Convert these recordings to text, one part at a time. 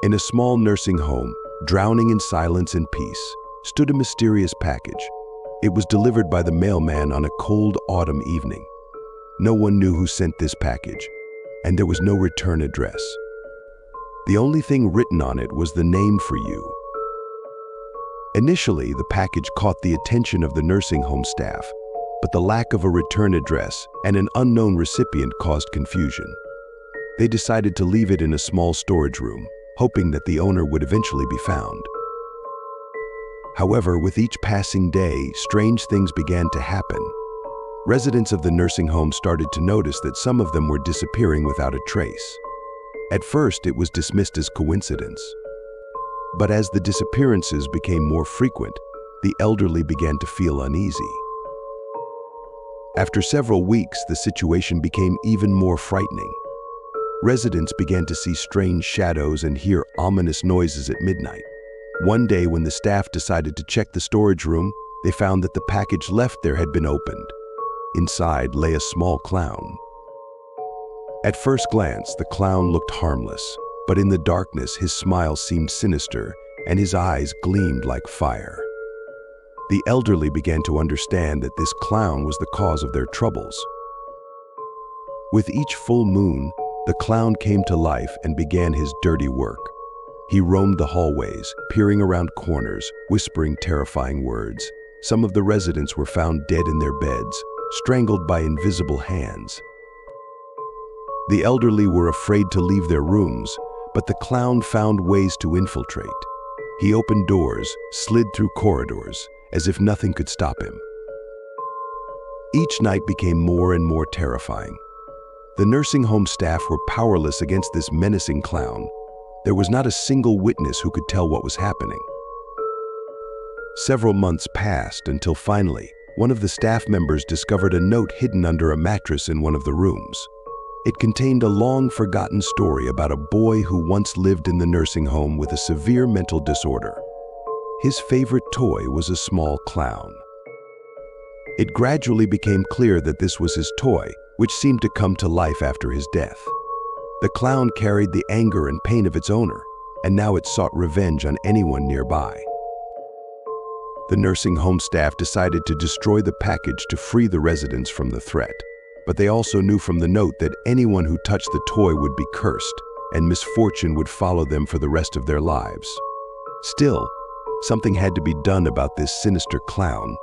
In a small nursing home, drowning in silence and peace, stood a mysterious package. It was delivered by the mailman on a cold autumn evening. No one knew who sent this package, and there was no return address. The only thing written on it was the name for you. Initially, the package caught the attention of the nursing home staff, but the lack of a return address and an unknown recipient caused confusion. They decided to leave it in a small storage room, hoping that the owner would eventually be found. However, with each passing day, strange things began to happen. Residents of the nursing home started to notice that some of them were disappearing without a trace. At first, it was dismissed as coincidence. But as the disappearances became more frequent, the elderly began to feel uneasy. After several weeks, the situation became even more frightening. Residents began to see strange shadows and hear ominous noises at midnight. One day, when the staff decided to check the storage room, they found that the package left there had been opened. Inside lay a small clown. At first glance, the clown looked harmless, but in the darkness, his smile seemed sinister and his eyes gleamed like fire. The elderly began to understand that this clown was the cause of their troubles. With each full moon, the clown came to life and began his dirty work. He roamed the hallways, peering around corners, whispering terrifying words. Some of the residents were found dead in their beds, strangled by invisible hands. The elderly were afraid to leave their rooms, but the clown found ways to infiltrate. He opened doors, slid through corridors, as if nothing could stop him. Each night became more and more terrifying. The nursing home staff were powerless against this menacing clown. There was not a single witness who could tell what was happening. Several months passed until finally, one of the staff members discovered a note hidden under a mattress in one of the rooms. It contained a long-forgotten story about a boy who once lived in the nursing home with a severe mental disorder. His favorite toy was a small clown. It gradually became clear that this was his toy, which seemed to come to life after his death. The clown carried the anger and pain of its owner, and now it sought revenge on anyone nearby. The nursing home staff decided to destroy the package to free the residents from the threat. But they also knew from the note that anyone who touched the toy would be cursed, and misfortune would follow them for the rest of their lives. Still, something had to be done about this sinister clown.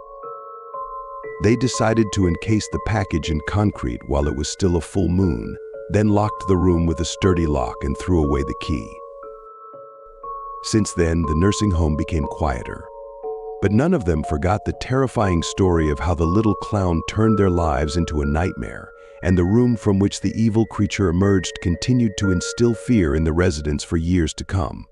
They decided to encase the package in concrete while it was still a full moon, then locked the room with a sturdy lock and threw away the key. Since then, the nursing home became quieter. But none of them forgot the terrifying story of how the little clown turned their lives into a nightmare, and the room from which the evil creature emerged continued to instill fear in the residents for years to come.